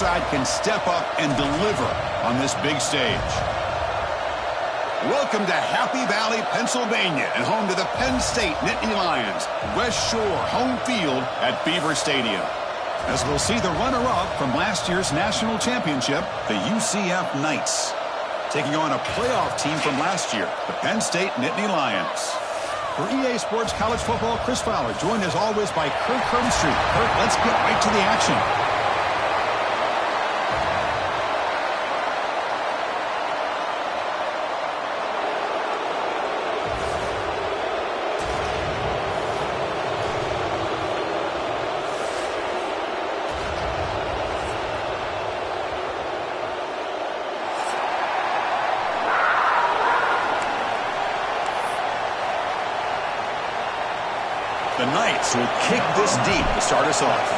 side can step up and deliver on this big stage. Welcome to Happy Valley, Pennsylvania, and home to the Penn State Nittany Lions. West Shore home field at Beaver Stadium. As we'll see the runner-up from last year's national championship, the UCF Knights, taking on a playoff team from last year, the Penn State Nittany Lions. For EA Sports College Football, Chris Fowler, joined as always by Kirk Herbstreit. Kirk, let's get right to the action. The Knights will kick this deep to start us off.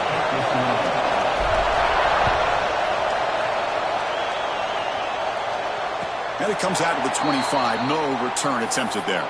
And it comes out of the 25. No return attempted there.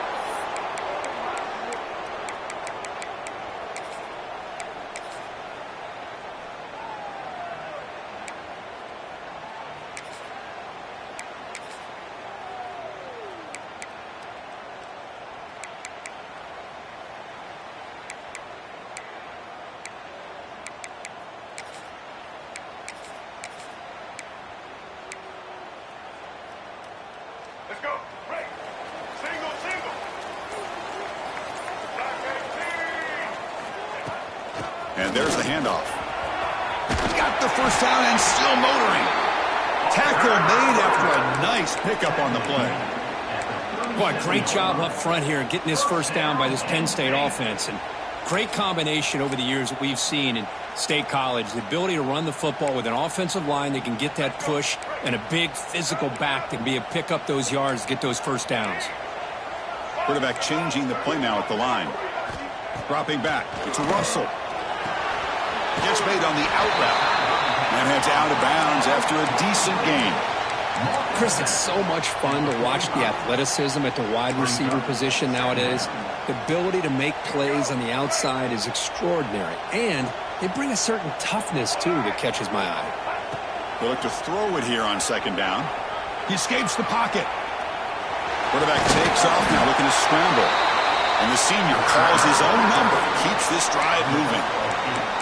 And there's the handoff. Got the first down and still motoring. Tackle made after a nice pickup on the play. Boy, great job up front here getting this first down by this Penn State offense. And great combination over the years that we've seen in State College. The ability to run the football with an offensive line that can get that push and a big physical back that can be able to pick up those yards to get those first downs. Quarterback changing the play now at the line. Dropping back. It's Russell. Gets made on the out route. And heads out of bounds after a decent gain. Chris, it's so much fun to watch the athleticism at the wide receiver position nowadays. The ability to make plays on the outside is extraordinary. And they bring a certain toughness, too, that catches my eye. They look to throw it here on second down. He escapes the pocket. Quarterback takes off now, looking to scramble. And the senior calls his own number. Keeps this drive moving.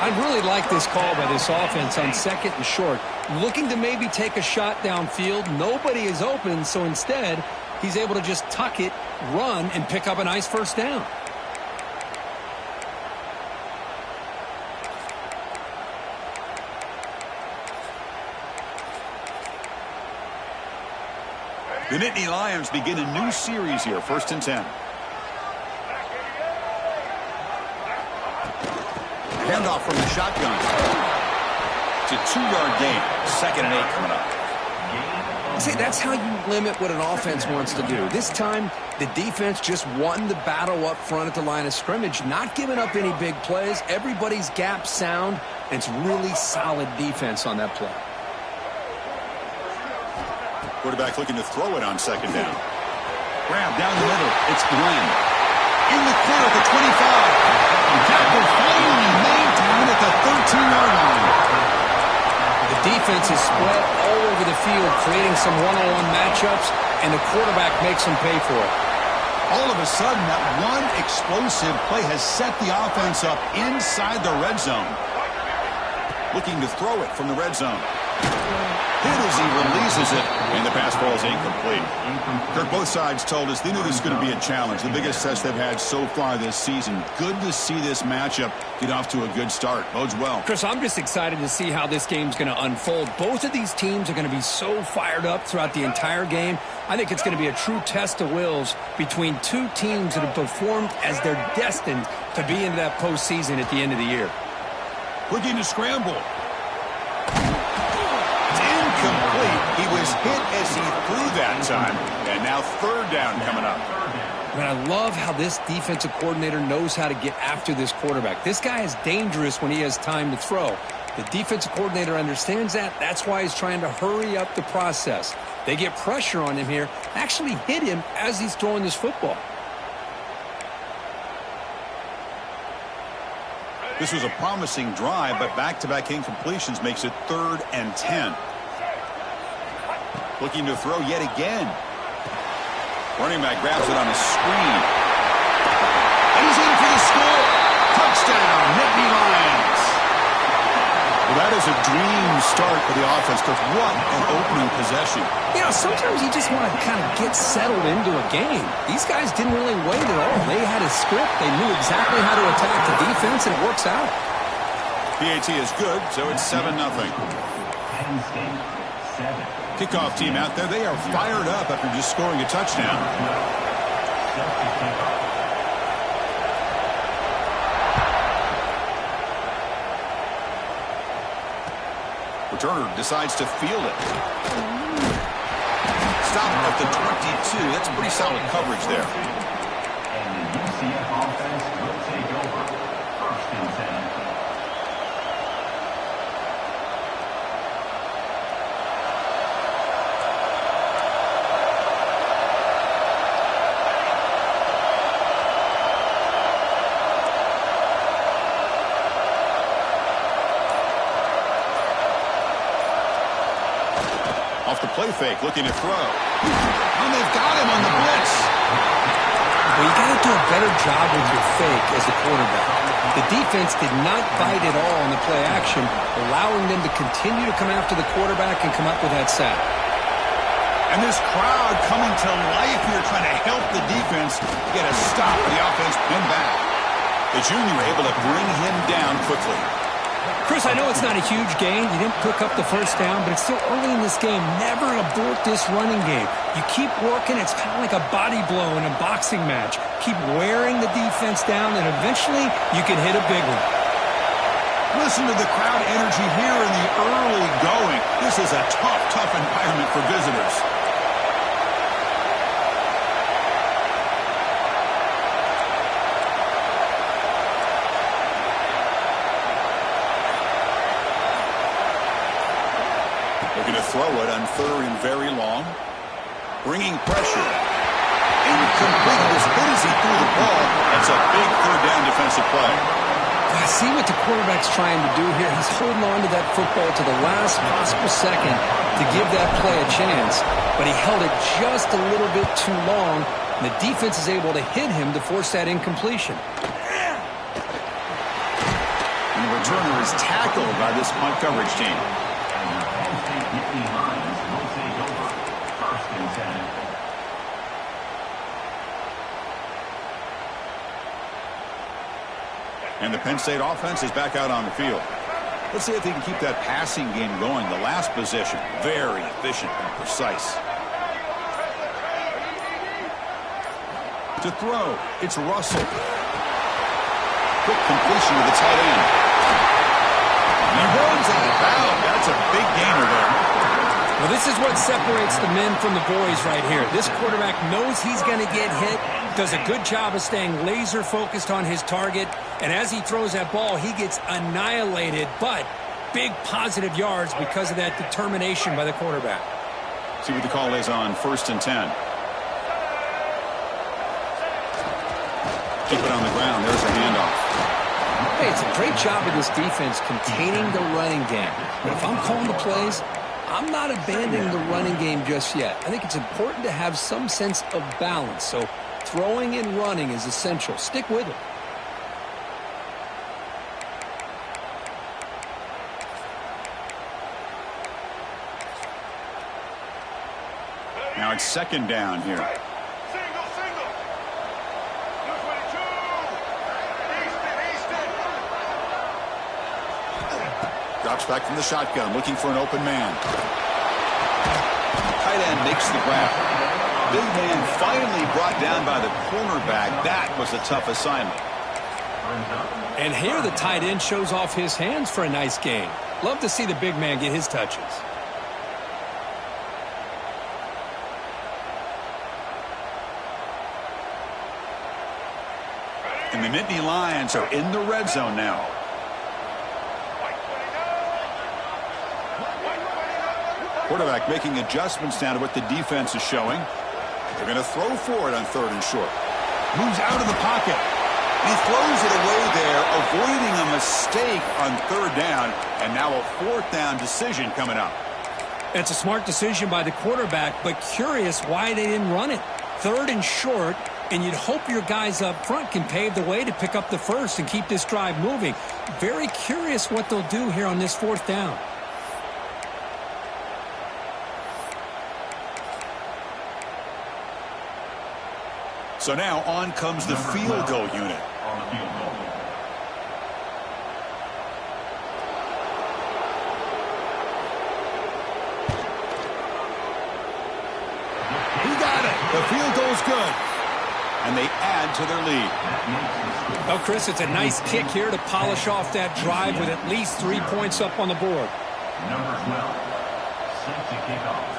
I really like this call by this offense on second and short. Looking to maybe take a shot downfield. Nobody is open, so instead, he's able to just tuck it, run, and pick up a nice first down. The Nittany Lions begin a new series here, 1st and 10. Handoff from the shotgun. It's a 2-yard gain. 2nd and 8 coming up. See, that's how you limit what an offense wants to do. This time, the defense just won the battle up front at the line of scrimmage, not giving up any big plays. Everybody's gap sound, and it's really solid defense on that play. Quarterback looking to throw it on second down. Grab down the middle. It's Glenn. In the clear at the 25. Tackle finally made down at the 13-yard line. The defense is spread all over the field, creating some one-on-one matchups, and the quarterback makes them pay for it. All of a sudden, that one explosive play has set the offense up inside the red zone. Looking to throw it from the red zone. Hit as he releases it, and the pass ball is incomplete. Kirk, both sides told us they knew this was going to be a challenge, the biggest test they've had so far this season. Good to see this matchup get off to a good start. Bodes well. Chris, I'm just excited to see how this game's going to unfold. Both of these teams are going to be so fired up throughout the entire game. I think it's going to be a true test of wills between two teams that have performed as they're destined to be into that postseason at the end of the year. Looking to scramble. Complete. He was hit as he threw that time. And now 3rd down coming up. Man, I love how this defensive coordinator knows how to get after this quarterback. This guy is dangerous when he has time to throw. The defensive coordinator understands that. That's why he's trying to hurry up the process. They get pressure on him here, actually hit him as he's throwing this football. This was a promising drive, but back-to-back incompletions makes it 3rd and 10. Looking to throw yet again. Running back grabs it on a screen. And he's in for the score. Touchdown, Nittany Lions. Well, that is a dream start for the offense, because what an opening possession. You know, sometimes you just want to kind of get settled into a game. These guys didn't really wait at all. They had a script. They knew exactly how to attack the defense, and it works out. PAT is good, so it's 7-0. Penn State, 7. Kickoff team out there. They are fired up after just scoring a touchdown. Returner decides to field it. Stop at the 22. That's pretty solid coverage there. And the UCF offense will take over 1st and 10. Off the play fake, looking to throw. And they've got him on the blitz. Well, you got to do a better job with your fake as a quarterback. The defense did not bite at all on the play action, allowing them to continue to come after the quarterback and come up with that sack. And this crowd coming to life here, trying to help the defense get a stop. The offense pinned back. The junior able to bring him down quickly. Chris, I know it's not a huge gain. You didn't pick up the first down, but it's still early in this game. Never abort this running game. You keep working. It's kind of like a body blow in a boxing match. Keep wearing the defense down, and eventually you can hit a big one. Listen to the crowd energy here in the early going. This is a tough environment for visitors. Looking to throw it on 3rd and very long. Bringing pressure. Incomplete. As good as he threw the ball, that's a big 3rd down defensive play. I see what the quarterback's trying to do here. He's holding on to that football to the last possible second to give that play a chance. But he held it just a little bit too long. And the defense is able to hit him to force that incompletion. And the returner is tackled by this punt coverage team. Nittany Lions will take over 1st and 10. And the Penn State offense is back out on the field. Let's see if they can keep that passing game going. The last possession, very efficient and precise. To throw, it's Russell. Quick completion to the tight end. He runs out of bounds. That's a big gainer there. Well, this is what separates the men from the boys right here. This quarterback knows he's going to get hit, does a good job of staying laser focused on his target, and as he throws that ball, he gets annihilated, but big positive yards because of that determination by the quarterback. See what the call is on 1st and 10. Keep it on the ground. There's a handoff. Hey, it's a great job of this defense containing the running game. But if I'm calling the plays, I'm not abandoning the running game just yet. I think it's important to have some sense of balance. So throwing and running is essential. Stick with it. Now it's 2nd down here. Drops back from the shotgun, looking for an open man. Tight end makes the grab. Big man finally brought down by the cornerback. That was a tough assignment. And here the tight end shows off his hands for a nice gain. Love to see the big man get his touches. And the Nittany Lions are in the red zone now. Quarterback making adjustments down to what the defense is showing. They're going to throw for it on 3rd and short. Moves out of the pocket. He throws it away there, avoiding a mistake on third down, and now a fourth down decision coming up. It's a smart decision by the quarterback, but curious why they didn't run it. Third and short, and you'd hope your guys up front can pave the way to pick up the first and keep this drive moving. Very curious what they'll do here on this fourth down. So now on comes the field goal unit. On the field goal. He got it. The field goal's good. And they add to their lead. Oh, Chris, it's a nice kick here to polish off that drive with at least 3 points up on the board. Number 12, set to kick off.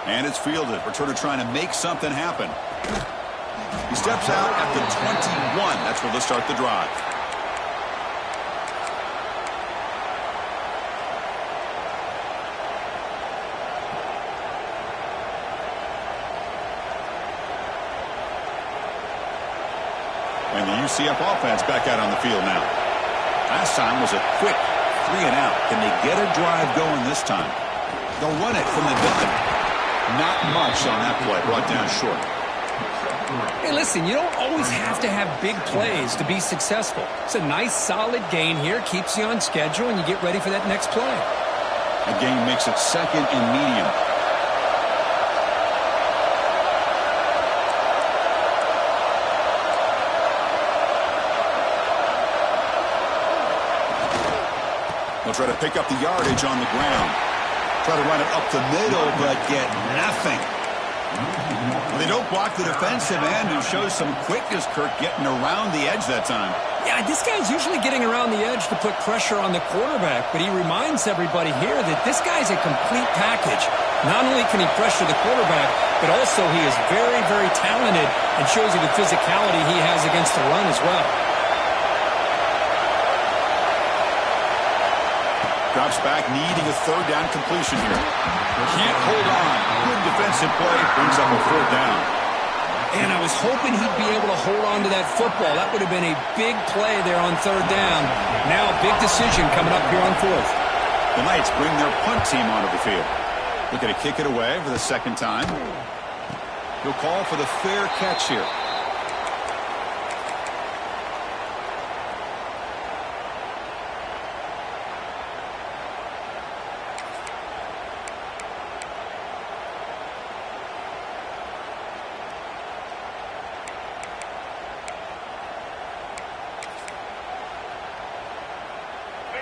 And it's fielded. Returner trying to make something happen. He steps out at the 21. That's where they'll start the drive. And the UCF offense back out on the field now. Last time was a quick 3 and out. Can they get a drive going this time? They'll run it from the gun. Not much on that play, brought down short. Hey, listen, you don't always have to have big plays to be successful. It's a nice, solid gain here, keeps you on schedule, and you get ready for that next play. The gain makes it second and medium. They'll try to pick up the yardage on the ground. Try to run it up the middle, but get nothing. Well, they don't block the defensive end, who shows some quickness, Kirk, getting around the edge that time. Yeah, this guy's usually getting around the edge to put pressure on the quarterback, but he reminds everybody here that this guy's a complete package. Not only can he pressure the quarterback, but also he is very, very talented and shows you the physicality he has against the run as well. Drops back, needing a third down completion here. Can't hold on. Good defensive play. Brings up a fourth down. And I was hoping he'd be able to hold on to that football. That would have been a big play there on third down. Now a big decision coming up here on fourth. The Knights bring their punt team onto the field. Looking to kick it away for the second time. He'll call for the fair catch here.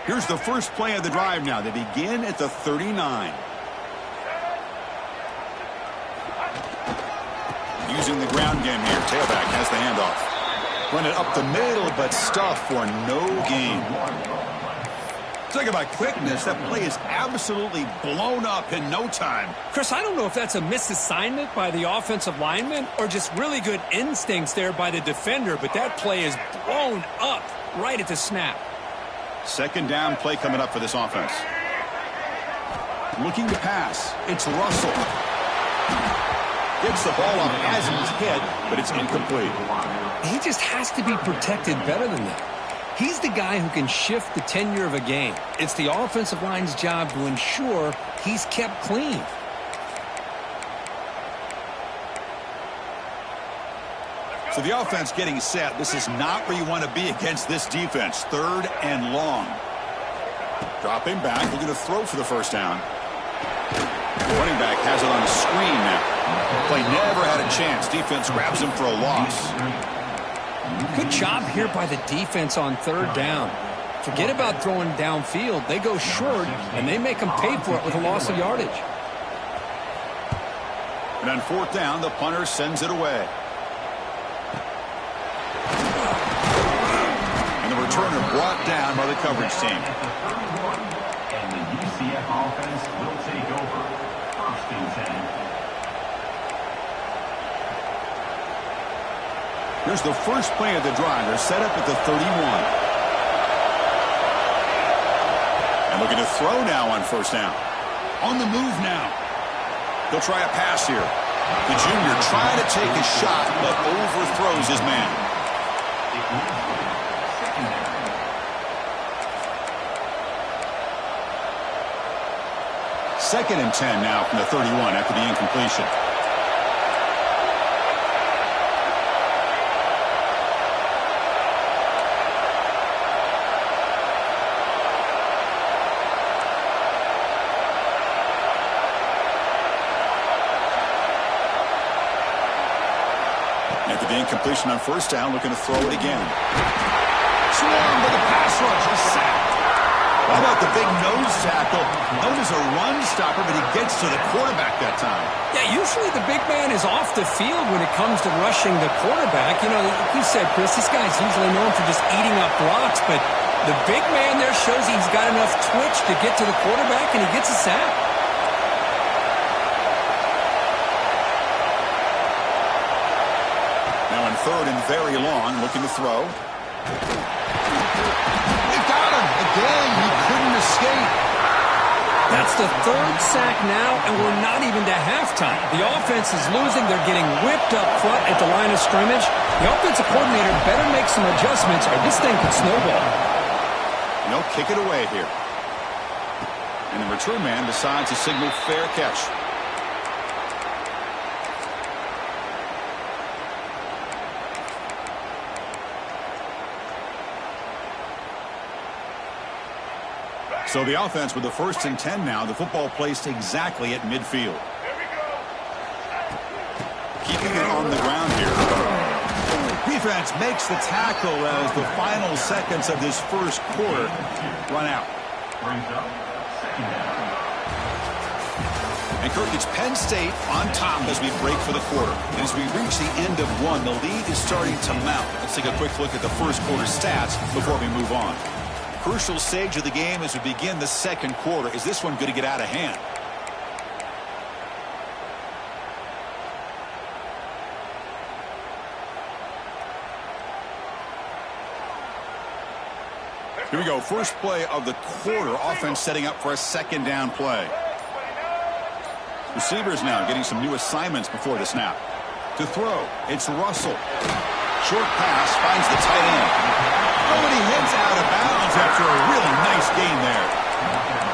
Here's the first play of the drive now. They begin at the 39. Using the ground game here. Tailback has the handoff. Run it up the middle, but stuffed for no gain. Talk about quickness. That play is absolutely blown up in no time. Chris, I don't know if that's a misassignment by the offensive lineman or just really good instincts there by the defender, but that play is blown up right at the snap. Second down play coming up for this offense. Looking to pass. It's Russell. Gets the ball off as he's hit, but it's incomplete. He just has to be protected better than that. He's the guy who can shift the tenure of a game. It's the offensive line's job to ensure he's kept clean. So the offense getting set. This is not where you want to be against this defense. Third and long. Dropping back, looking to throw for the first down. The running back has it on the screen now. Play never had a chance. Defense grabs him for a loss. Good job here by the defense on third down. Forget about throwing downfield. They go short, and they make them pay for it with a loss of yardage. And on fourth down, the punter sends it away. And the returner brought down by the coverage team. And the UCF offense will take over. First and 10. Here's the first play of the drive. They're set up at the 31. And looking to throw now on first down. On the move now. They'll try a pass here. The junior trying to take a shot, but overthrows his man. Second and 10 now from the 31 after the incompletion. After the incompletion on first down, looking to throw it again. Swarmed with a pass rush, a sack. How about the big nose tackle? Known as a run stopper, but he gets to the quarterback that time. Yeah, usually the big man is off the field when it comes to rushing the quarterback. You know, like you said, Chris, this guy's usually known for just eating up blocks, but the big man there shows he's got enough twitch to get to the quarterback, and he gets a sack. Now on third and very long, looking to throw. Again, he couldn't escape. That's the third sack now, and we're not even to halftime. The offense is losing. They're getting whipped up front at the line of scrimmage. The offensive coordinator better make some adjustments, or this thing could snowball. No, kick it away here. And the return man decides to signal fair catch. So the offense with the first and 10 now. The football placed exactly at midfield. Keeping it on the ground here. Defense makes the tackle as the final seconds of this first quarter run out. And Kirk, it's Penn State on top as we break for the quarter. And as we reach the end of one, the lead is starting to mount. Let's take a quick look at the first quarter stats before we move on. Crucial stage of the game as we begin the second quarter. Is this one going to get out of hand? Here we go. First play of the quarter. Offense setting up for a second down play. Receivers now getting some new assignments before the snap. To throw, it's Russell. Short pass finds the tight end. Oh, and he hits out of bounds after a really nice gain there.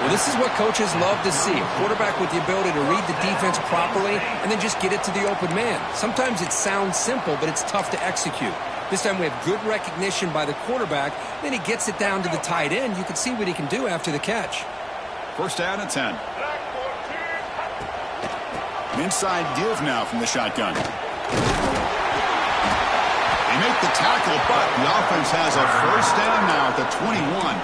Well, this is what coaches love to see. A quarterback with the ability to read the defense properly and then just get it to the open man. Sometimes it sounds simple, but it's tough to execute. This time we have good recognition by the quarterback. Then he gets it down to the tight end. You can see what he can do after the catch. First down and 10. An inside give now from the shotgun. They make the tackle, but the offense has a first down now at the 21.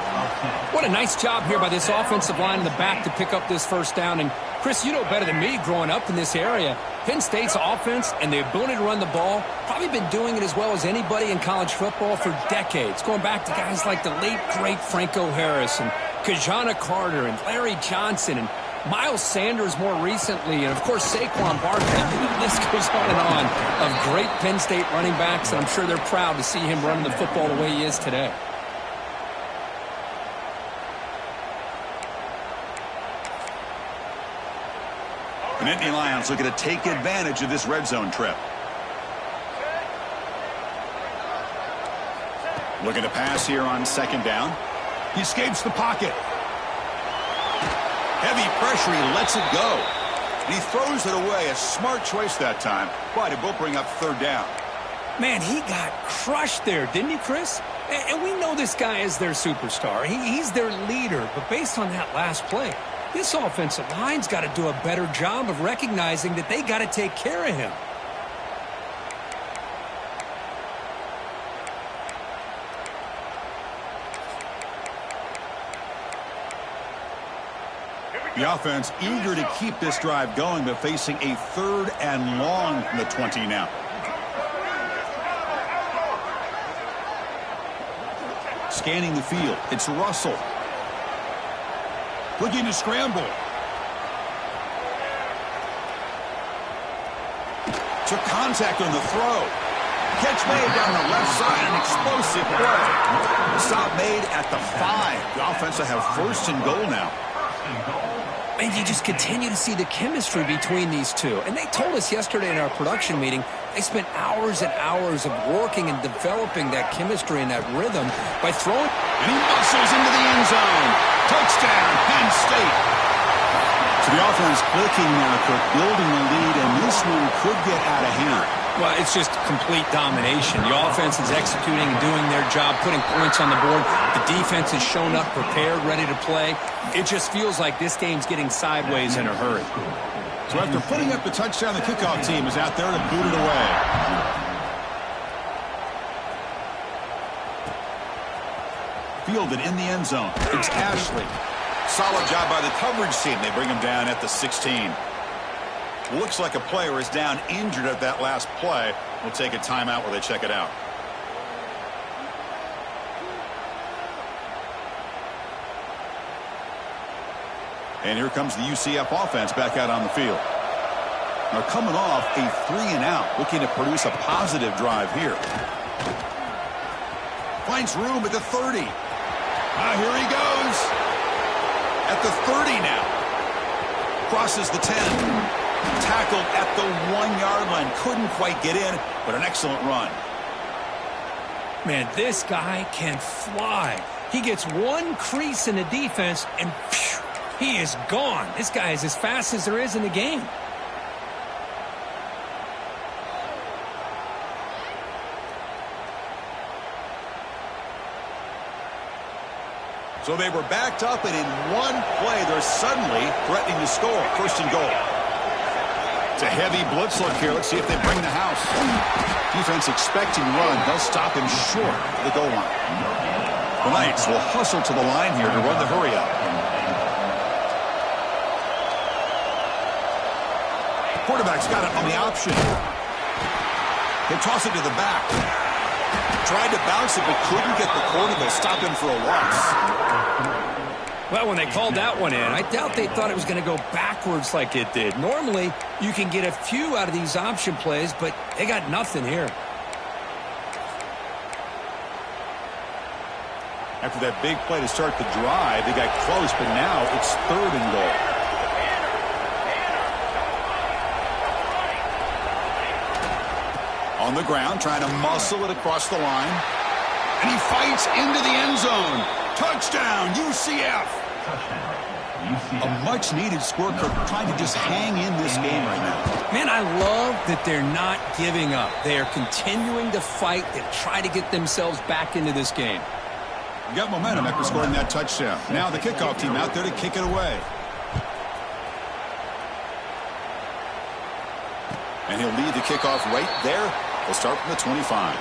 What a nice job here by this offensive line in the back to pick up this first down. And, Chris, you know better than me growing up in this area, Penn State's offense and the ability to run the ball probably been doing it as well as anybody in college football for decades, going back to guys like the late, great Franco Harris and Kajana Carter and Larry Johnson and Miles Sanders more recently, and, of course, Saquon Barkley. The list goes on of great Penn State running backs, and I'm sure they're proud to see him running the football the way he is today. The Nittany Lions looking to take advantage of this red zone trip. Looking to pass here on second down. He escapes the pocket. Heavy pressure, he lets it go. And he throws it away. A smart choice that time. But it will bring up third down. Man, he got crushed there, didn't he, Chris? And we know this guy is their superstar. He's their leader. But based on that last play, this offensive line's got to do a better job of recognizing that they got to take care of him. The offense eager to keep this drive going, but facing a third and long from the 20 now. Scanning the field, it's Russell. Looking to scramble. Took contact on the throw. Catch made down the left side, an explosive play. Stop made at the 5. The offense will have first and goal now. And you just continue to see the chemistry between these two. And they told us yesterday in our production meeting, they spent hours and hours of working and developing that chemistry and that rhythm by throwing. And he muscles into the end zone. Touchdown, Penn State. So the offense clicking now, Cook, building the lead, and this one could get out of hand. Well, it's just complete domination. The offense is executing and doing their job, putting points on the board. The defense has shown up, prepared, ready to play. It just feels like this game's getting sideways in a hurry. So after putting up the touchdown, the kickoff team is out there to boot it away. Fielded in the end zone. It's Ashley. Solid job by the coverage team. They bring him down at the 16. Looks like a player is down injured at that last play. We'll take a timeout where they check it out. And here comes the UCF offense back out on the field. They're coming off a 3-and-out, looking to produce a positive drive here. Finds room at the 30. Here he goes. At the 30 now. Crosses the 10. Tackled at the 1-yard line. Couldn't quite get in, but an excellent run. Man, this guy can fly. He gets one crease in the defense, and phew, he is gone. This guy is as fast as there is in the game. So they were backed up, and in one play, they're suddenly threatening to score. First and goal. It's a heavy blitz look here. Let's see if they bring the house. Defense expecting run. They'll stop him short of the goal line. The Knights will hustle to the line here to run the hurry up. Quarterback's got it on the option. He'll toss it to the back. Tried to bounce it, but couldn't get the corner. They'll stop him for a loss. Well, when they called that one in, I doubt they thought it was going to go backwards like it did. Normally, you can get a few out of these option plays, but they got nothing here. After that big play to start the drive, they got close, but now it's 3rd and goal. On the ground, trying to muscle it across the line. And he fights into the end zone. Touchdown, UCF. A much-needed score, trying to just hang in this game right now. Man, I love that they're not giving up. They are continuing to fight and try to get themselves back into this game. You got momentum after scoring that touchdown. Now the kickoff team out there to kick it away. And he'll lead the kickoff right there. They'll start from the 25.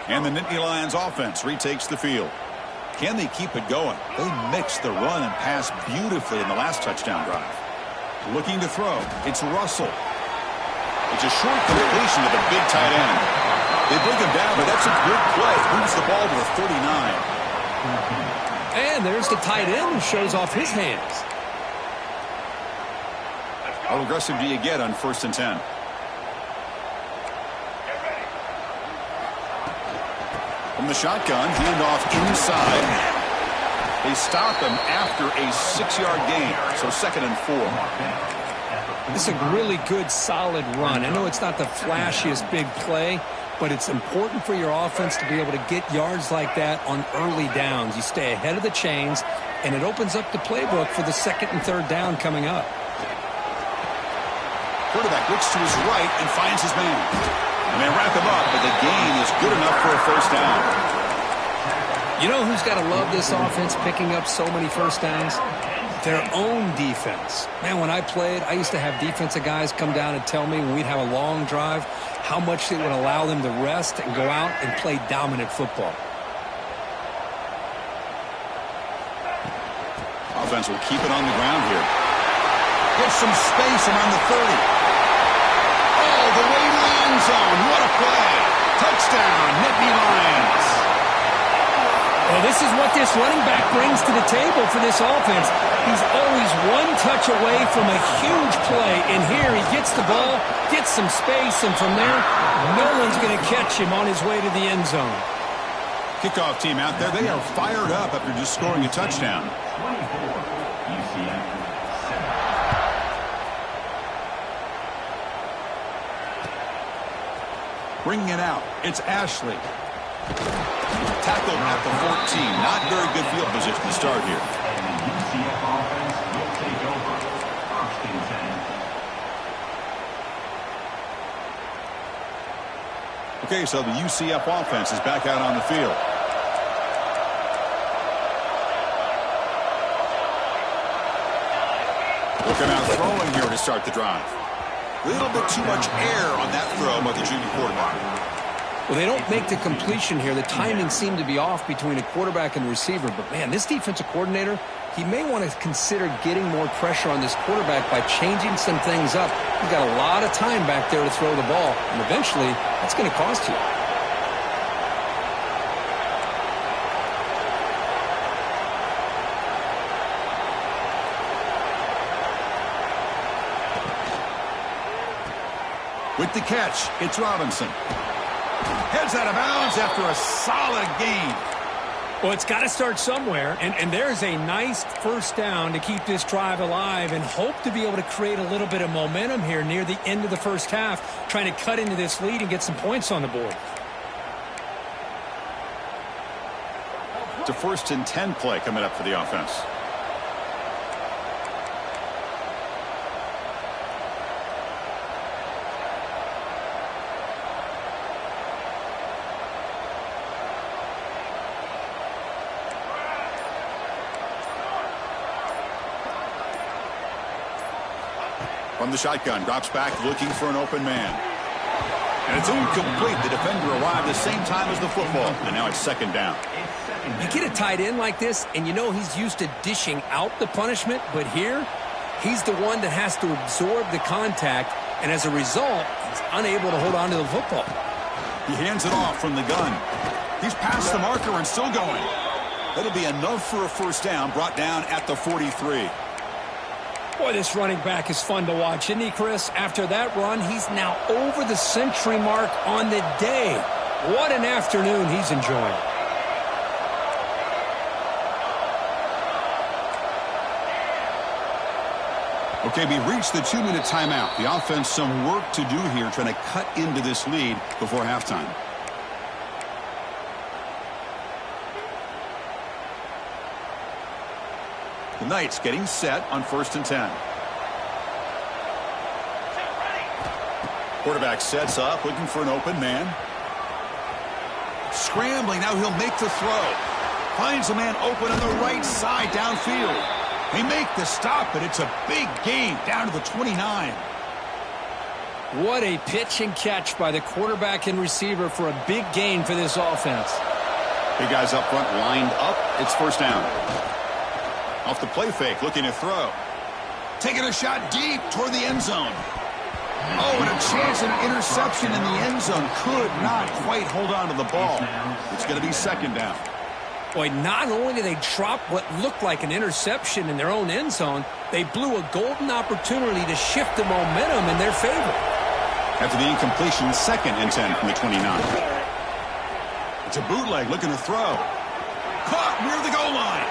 And the Nittany Lions offense retakes the field. Can they keep it going? They mixed the run and pass beautifully in the last touchdown drive. Looking to throw. It's Russell. It's a short completion to the big tight end. They bring him down, but that's a good play. Moves the ball to the 39. And there's the tight end who shows off his hands. How aggressive do you get on 1st and 10? From the shotgun, handoff inside. They stop him after a 6-yard gain, so 2nd and 4. This is a really good, solid run. I know it's not the flashiest big play, but it's important for your offense to be able to get yards like that on early downs. You stay ahead of the chains, and it opens up the playbook for the 2nd and 3rd down coming up. Quarterback looks to his right and finds his man. And they wrap him up, but the gain is good enough for a 1st down. You know who's got to love this offense picking up so many 1st downs? Their own defense. Man, when I played, I used to have defensive guys come down and tell me when we'd have a long drive how much it would allow them to rest and go out and play dominant football. Offense will keep it on the ground here. Gets some space around the 30. All the way to the end zone. What a play. Touchdown, Nittany Lions. Well, this this running back brings to the table for this offense. He's always one touch away from a huge play, and here he gets the ball, gets some space, and from there, no one's going to catch him on his way to the end zone. Kickoff team out there, they are fired up after just scoring a touchdown. 24, UCF 7. Bringing it out, it's Ashley. Tackled at the 14. Not very good field position to start here. And the UCF offense will take over. First and 10. Okay, so the UCF offense is back out on the field. Looking out throwing here to start the drive. A little bit too much air on that throw by the junior quarterback. Well, they don't make the completion here. The timing seemed to be off between a quarterback and receiver. But, man, this defensive coordinator, he may want to consider getting more pressure on this quarterback by changing some things up. He's got a lot of time back there to throw the ball, and eventually that's going to cost you. With the catch, it's Robinson. Heads out of bounds after a solid gain. Well, it's got to start somewhere, and there's a nice first down to keep this drive alive and hope to be able to create a little bit of momentum here near the end of the first half, trying to cut into this lead and get some points on the board. It's a 1st and 10 play coming up for the offense. From the shotgun, drops back looking for an open man. And it's incomplete. The defender arrived the same time as the football, and now it's 2nd down. You get a tight end like this, and you know he's used to dishing out the punishment, but here, he's the one that has to absorb the contact, and as a result, he's unable to hold on to the football. He hands it off from the gun. He's past the marker and still going. That'll be enough for a first down, brought down at the 43. Boy, this running back is fun to watch, isn't he, Chris? After that run, he's now over the century mark on the day. What an afternoon he's enjoying. Okay, we reached the 2-minute timeout. The offense some work to do here trying to cut into this lead before halftime. The Knights getting set on 1st and 10. Quarterback sets up, looking for an open man. Scrambling, now he'll make the throw. Finds a man open on the right side downfield. They make the stop, but it's a big gain down to the 29. What a pitch and catch by the quarterback and receiver for a big gain for this offense. Big guys up front lined up. It's 1st down. Off the play fake, looking to throw. Taking a shot deep toward the end zone. Oh, and a chance at an interception in the end zone. Could not quite hold on to the ball. It's going to be 2nd down. Boy, not only did they drop what looked like an interception in their own end zone, they blew a golden opportunity to shift the momentum in their favor. After the incompletion, 2nd and 10 from the 29. It's a bootleg looking to throw. Caught near the goal line.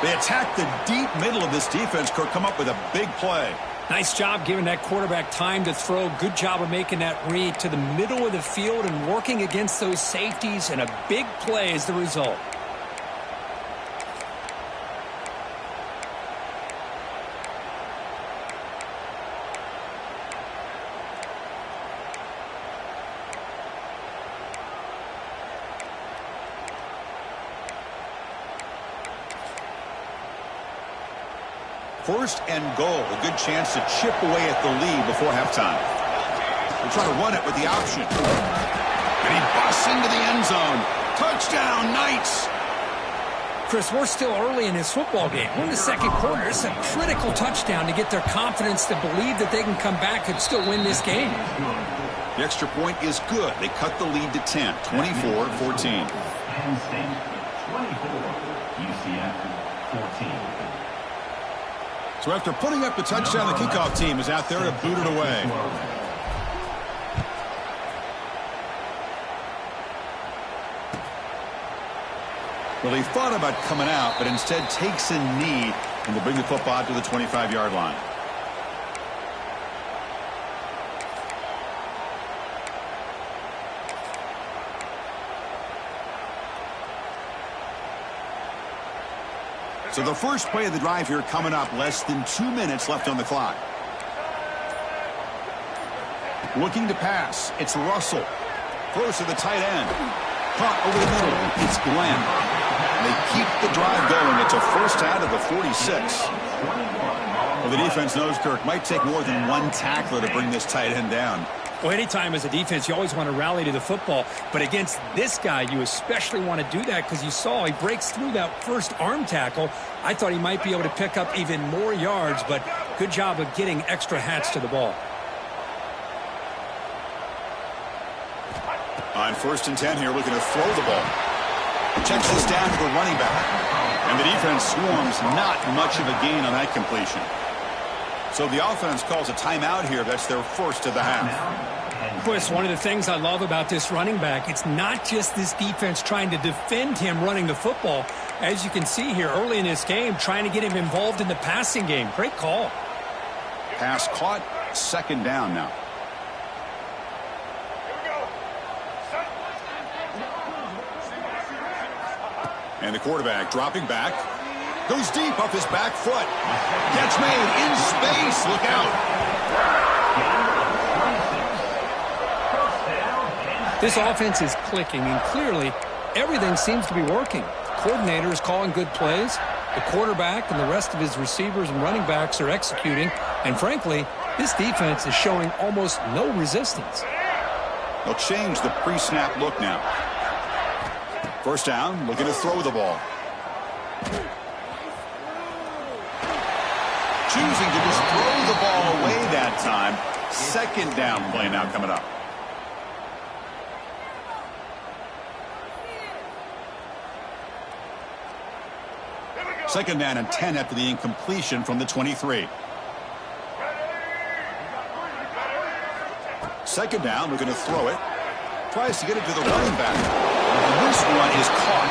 They attack the deep middle of this defense, Kirk, come up with a big play. Nice job giving that quarterback time to throw. Good job of making that read to the middle of the field and working against those safeties, and a big play is the result. First and goal, a good chance to chip away at the lead before halftime. They'll try to run it with the option. And he busts into the end zone. Touchdown, Knights! Chris, we're still early in this football game. We're in the 2nd quarter. It's a critical touchdown to get their confidence to believe that they can come back and still win this game. The extra point is good. They cut the lead to 10, 24-14. Penn State UCF 14. So after putting up the touchdown, the kickoff team is out there to boot it away. Well, he thought about coming out, but instead takes a knee and will bring the football to the 25-yard line. So the first play of the drive here coming up, less than 2 minutes left on the clock. Looking to pass, it's Russell. Throws to the tight end. Caught over the middle, it's Glenn. They keep the drive going. It's a first out of the 46. Well, the defense knows, Kirk, might take more than one tackler to bring this tight end down. Well, anytime as a defense, you always want to rally to the football. But against this guy, you especially want to do that because you saw he breaks through that first arm tackle. I thought he might be able to pick up even more yards, but good job of getting extra hats to the ball. On 1st and 10 here, looking to throw the ball. Checks this down to the running back. And the defense swarms, not much of a gain on that completion. So the offense calls a timeout here. That's their first of the half. Chris, one of the things I love about this running back, it's not just this defense trying to defend him running the football. As you can see here early in this game, trying to get him involved in the passing game. Great call. Pass caught, 2nd down now. And the quarterback dropping back. Goes deep off his back foot. Catch made in space. Look out. This offense is clicking, and clearly everything seems to be working. The coordinator is calling good plays. The quarterback and the rest of his receivers and running backs are executing. And frankly, this defense is showing almost no resistance. They'll change the pre-snap look now. First down, looking to throw the ball. Choosing to just throw the ball away that time. 2nd down play now coming up. Second down and 10 after the incompletion from the 23. 2nd down, looking to throw it. Tries to get it to the running back. And this one is caught.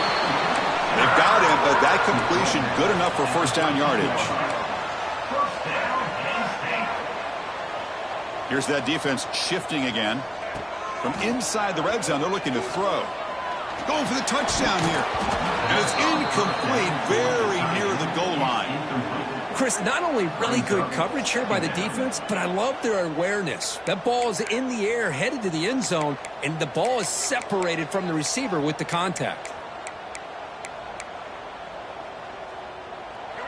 They've got him, but that completion good enough for 1st down yardage. Here's that defense shifting again. From inside the red zone, they're looking to throw. Going for the touchdown here. And it's incomplete, very near the goal line. Chris, not only really good coverage here by the defense, but I love their awareness. That ball is in the air, headed to the end zone, and the ball is separated from the receiver with the contact.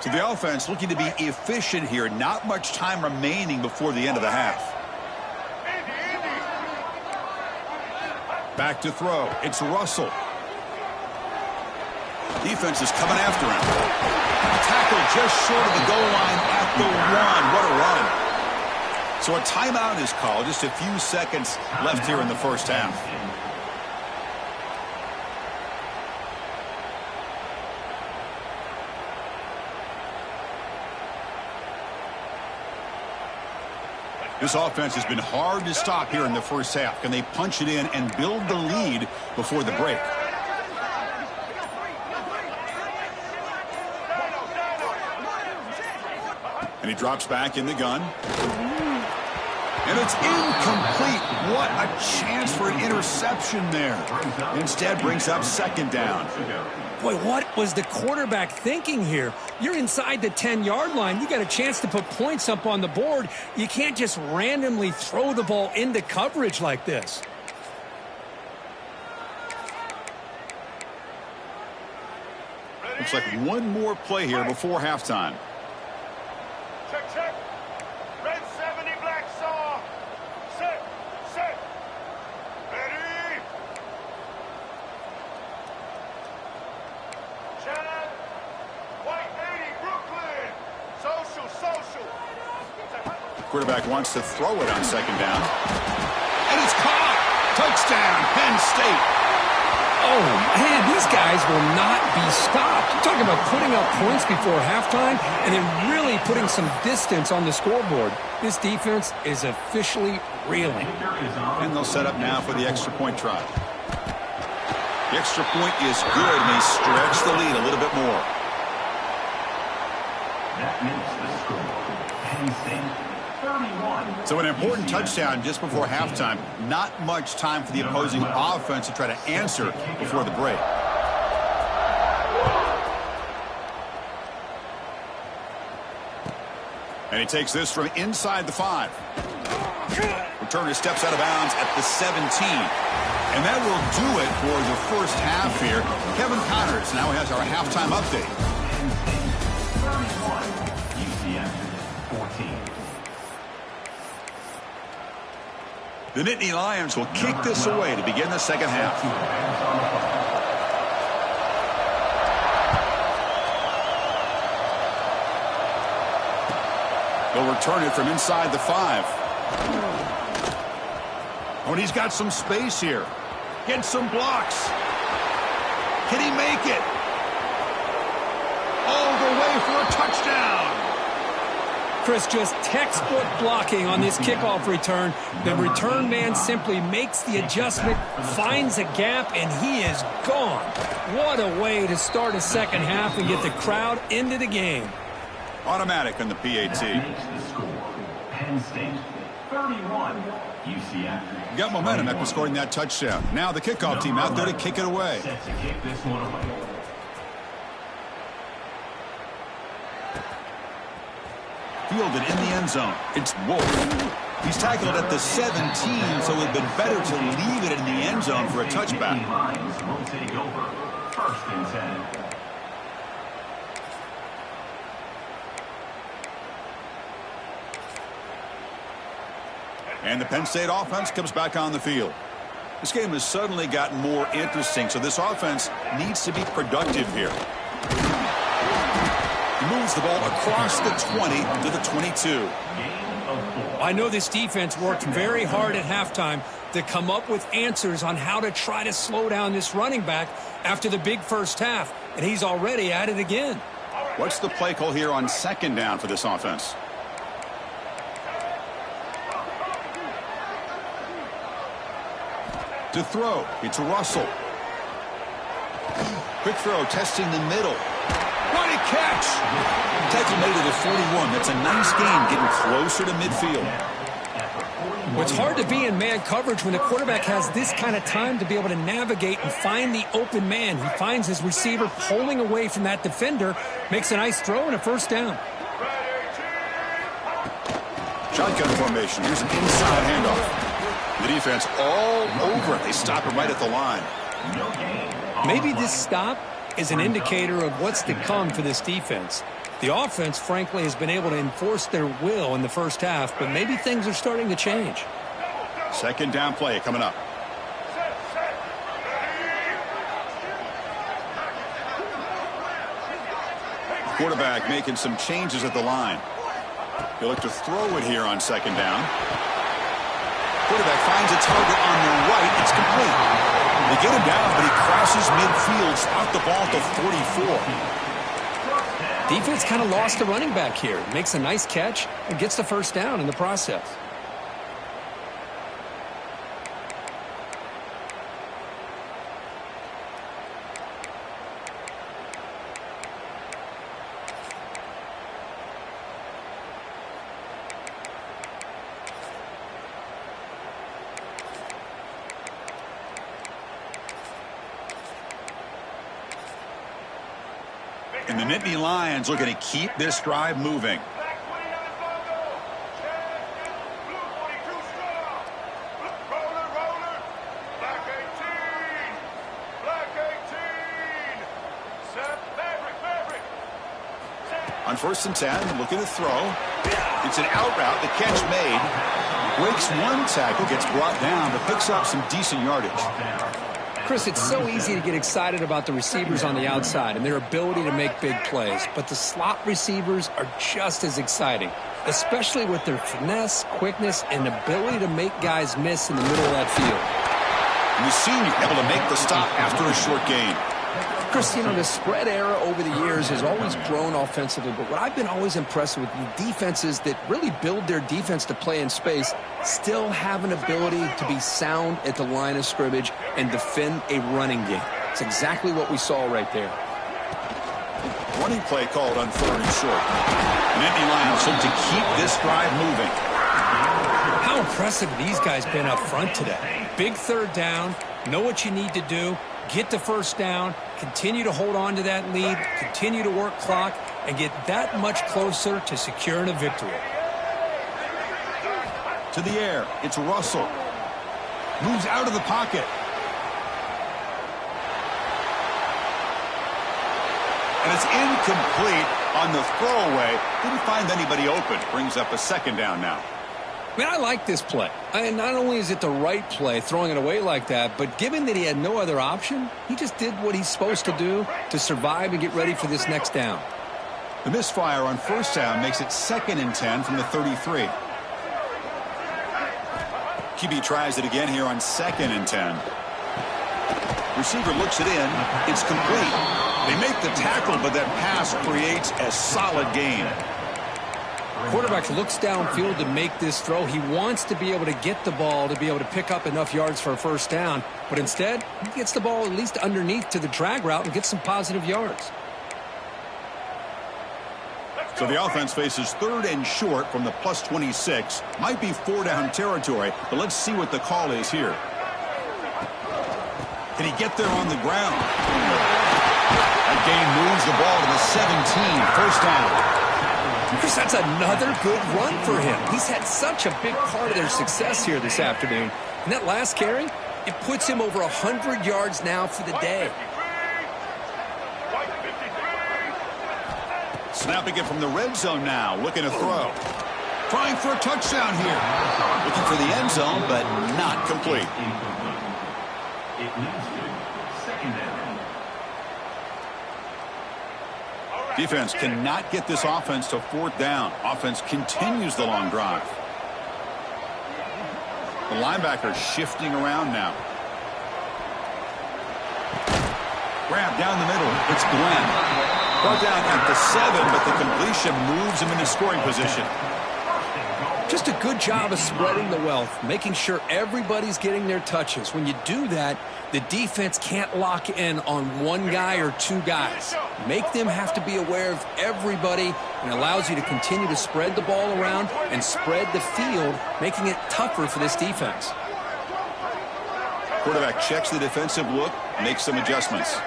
So the offense looking to be efficient here. Not much time remaining before the end of the half. Back to throw. It's Russell. Defense is coming after him. Tackle just short of the goal line at the 1. What a run. So a timeout is called. Just a few seconds left here in the first half. This offense has been hard to stop here in the first half. Can they punch it in and build the lead before the break? And he drops back in the gun. And it's incomplete. What a chance for an interception there. Instead brings up 2nd down. Boy, what was the quarterback thinking here? You're inside the 10-yard line. You got a chance to put points up on the board. You can't just randomly throw the ball into coverage like this. Looks like one more play here before halftime. Check. Red 70, black saw. Set. Ready. Chad. White 80, Brooklyn. Social. Quarterback wants to throw it on 2nd down. And it's caught. Touchdown, Penn State. Oh, man, these guys will not be stopped. You're talking about putting up points before halftime and then really putting some distance on the scoreboard. This defense is officially reeling. And they'll set up now for the extra point try. The extra point is good, and they stretch the lead a little bit more. That makes the score Penn State 31. So an important touchdown just before halftime. Not much time for the opposing offense to try to answer before the break. And he takes this from inside the 5. Returner steps out of bounds at the 17. And that will do it for the first half here. Kevin Connors now has our halftime update. Penn State 31. UCF 14. The Nittany Lions will kick this away to begin the second half. They'll return it from inside the 5. Oh, and he's got some space here. Gets some blocks. Can he make it? All the way for a touchdown. Chris, just textbook blocking on this kickoff return. The return man simply makes the adjustment, finds a gap, and he is gone. What a way to start a second half and get the crowd into the game. Automatic on the PAT. That makes the score Penn State 31. UCF. Got momentum after scoring that touchdown. Now the kickoff team out there to kick it away. Set to kick this one away. Fielded in the end zone. It's Wolf. He's tackled at the 17, so it would have been better to leave it in the end zone for a touchback. Lions will take over. First and 10. And the Penn State offense comes back on the field. This game has suddenly gotten more interesting, so this offense needs to be productive here. He moves the ball across the 20 to the 22. I know this defense worked very hard at halftime to come up with answers on how to try to slow down this running back after the big first half, and he's already at it again. What's the play call here on second down for this offense? To throw, it's Russell. Quick throw, testing the middle. What a catch! Tackle made it at 41. That's a nice gain, getting closer to midfield. Well, it's hard to be in man coverage when the quarterback has this kind of time to be able to navigate and find the open man. He finds his receiver pulling away from that defender, makes a nice throw and a first down. Shotgun formation. Here's an inside handoff. The defense all over it. They stop him right at the line. Maybe this stop is an indicator of what's to come for this defense. The offense, frankly, has been able to enforce their will in the first half, but maybe things are starting to change. Second down play coming up. Quarterback making some changes at the line. He'll look to throw it here on second down. Quarterback finds a target on the right. It's complete. They get him down, but he crosses midfield, out the ball to 44. Defense kind of lost the running back here. Makes a nice catch and gets the first down in the process. And the Nittany Lions looking to keep this drive moving. Black 20 on his logo. Blue 42 strong. Roller, roller. Black 18. Black 18. Set. Fabric. Set. On first and 10, looking to throw. It's an out route. The catch made. Breaks one tackle, gets brought down, but picks up some decent yardage. Chris, it's so easy to get excited about the receivers on the outside and their ability to make big plays, but the slot receivers are just as exciting, especially with their finesse, quickness, and ability to make guys miss in the middle of that field. And the senior able to make the stop after a short gain. Chris, you know, the spread era over the years has always grown offensively, but what I've been always impressed with the defenses that really build their defense to play in space still have an ability to be sound at the line of scrimmage and defend a running game. It's exactly what we saw right there. Running play called on 3rd and short. And Nittany Lions hope to keep this drive moving. How impressive these guys been up front today. Big 3rd down, know what you need to do, get the 1st down, continue to hold on to that lead, continue to work clock, and get that much closer to securing a victory. To the air, it's Russell. Moves out of the pocket. And it's incomplete on the throwaway. Didn't find anybody open. Brings up a 2nd down now. Man, I like this play. And not only is it the right play, throwing it away like that, but given that he had no other option, he just did what he's supposed to do to survive and get ready for this next down. The misfire on 1st down makes it 2nd and 10 from the 33. QB tries it again here on 2nd and 10. Receiver looks it in. It's complete. They make the tackle, but that pass creates a solid gain. Quarterback looks downfield to make this throw. He wants to be able to get the ball to be able to pick up enough yards for a 1st down. But instead, he gets the ball at least underneath to the drag route and gets some positive yards. So the offense faces 3rd and short from the +26. Might be 4-down territory, but let's see what the call is here. Can he get there on the ground? That gain moves the ball to the 17. 1st down. Chris, that's another good run for him. He's had such a big part of their success here this afternoon. And that last carry, it puts him over 100 yards now for the day. Snapping it from the red zone now, looking to throw. Trying for a touchdown here. Looking for the end zone, but not complete. It leads to 2nd down. Defense cannot get this offense to 4th down. Offense continues the long drive. The linebacker shifting around now. Grab down the middle. It's Glenn. Brought down at the 7, but the completion moves him into scoring position. Just a good job of spreading the wealth, making sure everybody's getting their touches. When you do that, the defense can't lock in on one guy or 2 guys. Make them have to be aware of everybody, and allows you to continue to spread the ball around and spread the field, making it tougher for this defense. Quarterback checks the defensive look, makes some adjustments.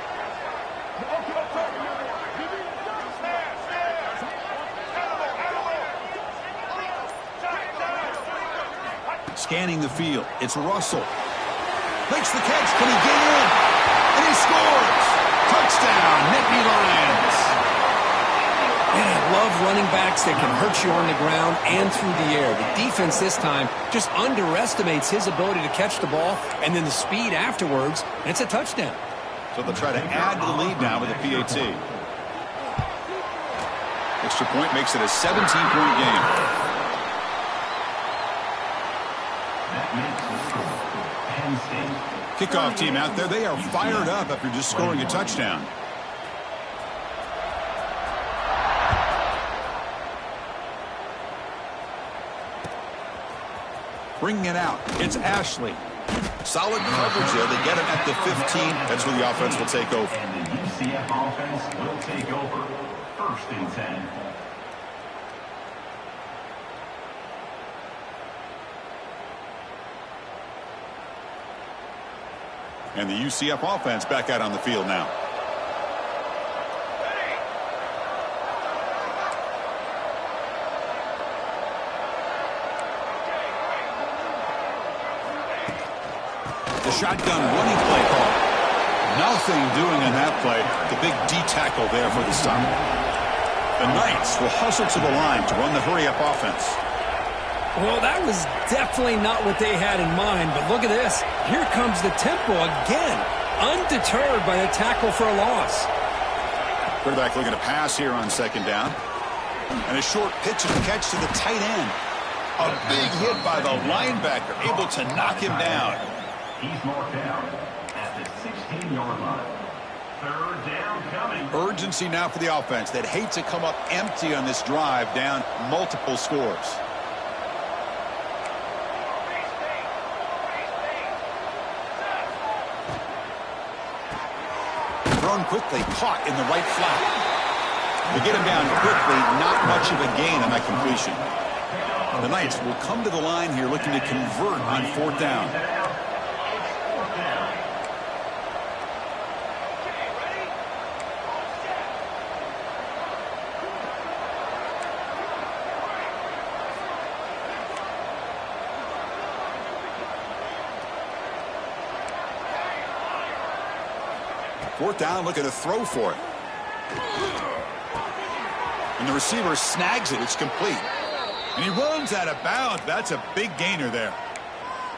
Scanning the field. It's Russell. Makes the catch. Can he get in? And he scores. Touchdown, Nittany Lions. Man, I love running backs that can hurt you on the ground and through the air. The defense this time just underestimates his ability to catch the ball, and then the speed afterwards, and it's a touchdown. So they'll try to add to the lead now with a PAT. Extra point makes it a 17-point game. Penn State. Kickoff team out there. They are fired up after just scoring a touchdown. Bringing it out. It's Ashley. Solid coverage there. They get him at the 15. That's where the offense will take over. And the UCF offense will take over. 1st and 10. And the UCF offense back out on the field now. The shotgun running play call. Nothing doing on that play. The big D tackle there for the stop. The Knights will hustle to the line to run the hurry-up offense. Well, that was definitely not what they had in mind, but look at this. Here comes the tempo again, undeterred by the tackle for a loss. Quarterback looking to pass here on 2nd down. And a short pitch and catch to the tight end. A big hit by the linebacker, able to knock him down. He's marked down at the 16-yard line. Third down coming. Urgency now for the offense that hate to come up empty on this drive, down multiple scores. Thrown quickly, caught in the right flat. They get him down quickly, not much of a gain on that completion. The Knights will come to the line here looking to convert on fourth down. Fourth down, looking to throw for it. And the receiver snags it. It's complete. And he runs out of bounds. That's a big gainer there.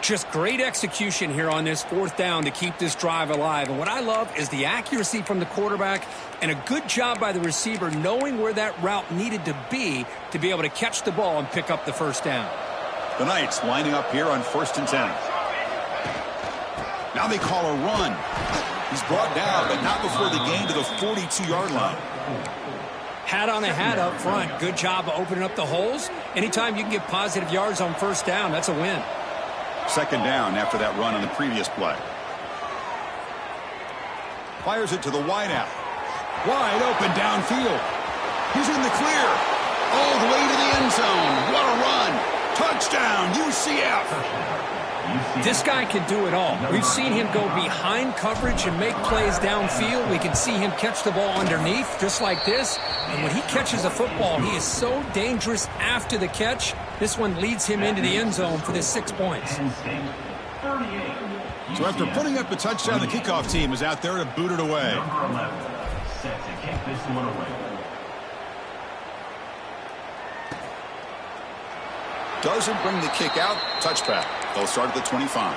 Just great execution here on this fourth down to keep this drive alive. And what I love is the accuracy from the quarterback and a good job by the receiver knowing where that route needed to be able to catch the ball and pick up the first down. The Knights lining up here on 1st and 10. Now they call a run. He's brought down, but not before the gain to the 42-yard line. Hat on a hat up front. Good job of opening up the holes. Anytime you can get positive yards on first down, that's a win. Second down after that run on the previous play. Fires it to the wideout. Wide open downfield. He's in the clear. All the way to the end zone. What a run. Touchdown, UCF. This guy can do it all. We've seen him go behind coverage and make plays downfield. We can see him catch the ball underneath, just like this. And when he catches a football, he is so dangerous after the catch. This one leads him into the end zone for the 6 points. So after putting up a touchdown, the kickoff team is out there to boot it away. Number 11 set to kick this one away. Doesn't bring the kick out. Touchback. They'll start at the 25.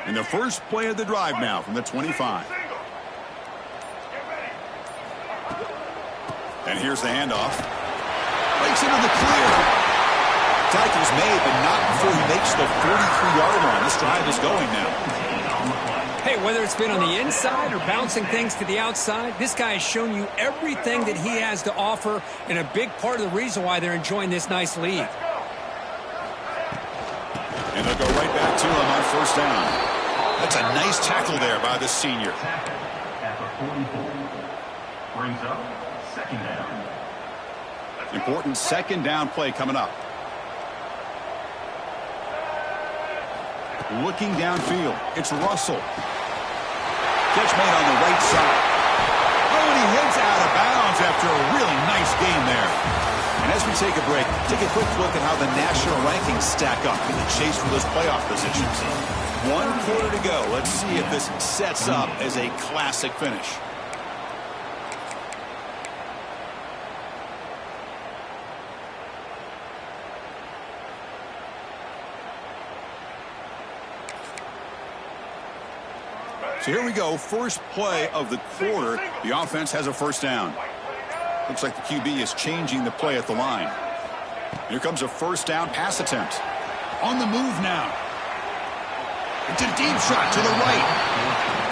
And the first play of the drive now from the 25. And here's the handoff. Breaks into the clear. Tackle's made, but not before he makes the 43-yard line. This drive is going now. Hey, whether it's been on the inside or bouncing things to the outside, this guy has shown you everything that he has to offer, and a big part of the reason why they're enjoying this nice lead. And they'll go right back to him on first down. That's a nice tackle there by the senior. At the 44. Brings up second down. Important second down play coming up. Looking downfield. It's Russell. Catch made on the right side. Oh, and he heads out of bounds after a really nice game there. And as we take a break, take a quick look at how the national rankings stack up in the chase for those playoff positions. 1 quarter to go. Let's see if this sets up as a classic finish. So here we go, first play of the quarter. The offense has a first down. Looks like the QB is changing the play at the line. Here comes a first down pass attempt. On the move now. It's a deep shot to the right.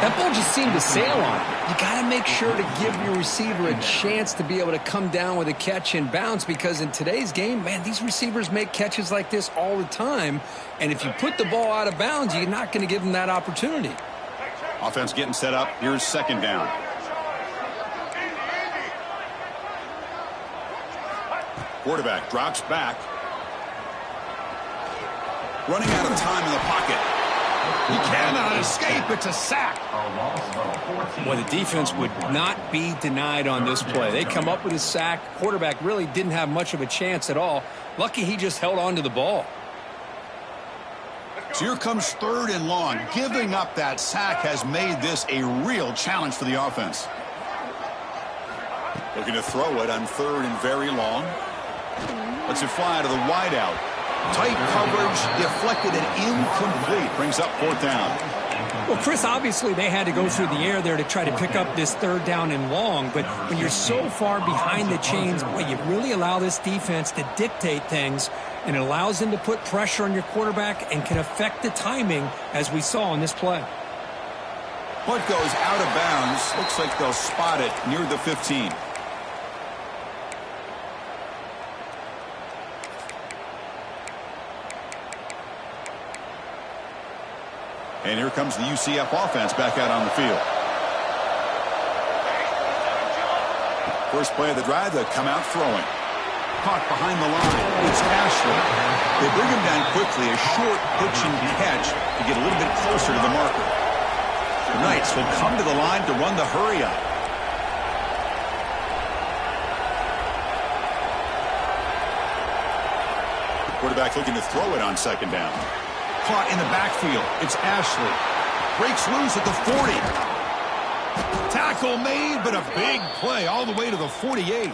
That ball just seemed to sail on it. You got to make sure to give your receiver a chance to be able to come down with a catch in bounds, because in today's game, man, these receivers make catches like this all the time. And if you put the ball out of bounds, you're not going to give them that opportunity. Offense getting set up. Here's second down. Quarterback drops back. Running out of time in the pocket. He cannot escape. It's a sack. Well, the defense would not be denied on this play. They come up with a sack. Quarterback really didn't have much of a chance at all. Lucky he just held on to the ball. So here comes third and long. Giving up that sack has made this a real challenge for the offense. Looking to throw it on third and very long. Lets it fly to the wideout. Tight coverage, deflected and incomplete. Brings up fourth down. Well, Chris, obviously they had to go through the air there to try to pick up this third down and long, but when you're so far behind the chains, boy, you really allow this defense to dictate things, and it allows them to put pressure on your quarterback and can affect the timing, as we saw in this play. Punt goes out of bounds. Looks like they'll spot it near the 15. And here comes the UCF offense back out on the field. First play of the drive, they come out throwing. Caught behind the line. It's Ashley. They bring him down quickly. A short pitching catch to get a little bit closer to the marker. The Knights will come to the line to run the hurry up. Quarterback looking to throw it on second down. Caught in the backfield. It's Ashley. Breaks loose at the 40. Tackle made, but a big play all the way to the 48.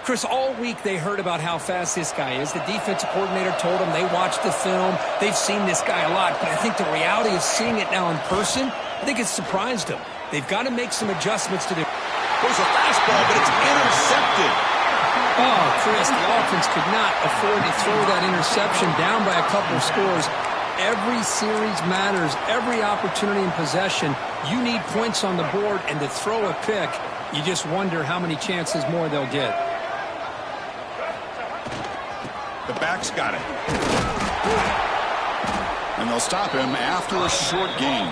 Chris, all week they heard about how fast this guy is. The defensive coordinator told them they watched the film. They've seen this guy a lot, but I think the reality of seeing it now in person, I think it's surprised them. They've got to make some adjustments to their... There's a fastball, but it's intercepted. Oh, Chris, the offense could not afford to throw that interception down by a couple of scores. Every series matters. Every opportunity in possession, you need points on the board, and to throw a pick, you just wonder how many chances more they'll get. The back's got it. And they'll stop him after a short gain.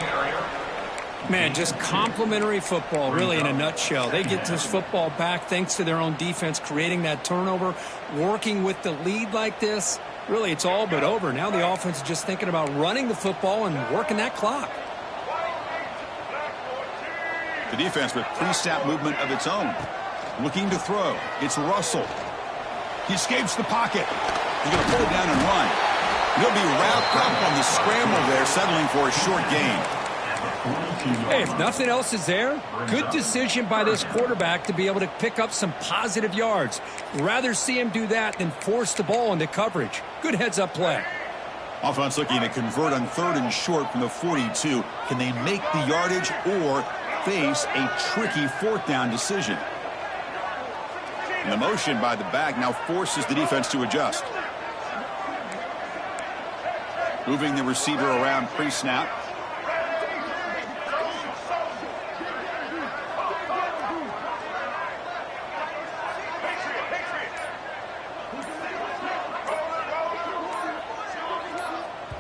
Man, just complimentary football, really, in a nutshell. They get this football back thanks to their own defense, creating that turnover, working with the lead like this. Really, it's all but over. Now the offense is just thinking about running the football and working that clock. The defense with pre-snap movement of its own. Looking to throw. It's Russell. He escapes the pocket. He's going to pull it down and run. He'll be wrapped up on the scramble there, settling for a short gain. Hey, if nothing else is there, good decision by this quarterback to be able to pick up some positive yards. Rather see him do that than force the ball into coverage. Good heads-up play. Offense looking to convert on third and short from the 42. Can they make the yardage or face a tricky fourth down decision? And the motion by the back now forces the defense to adjust. Moving the receiver around pre-snap.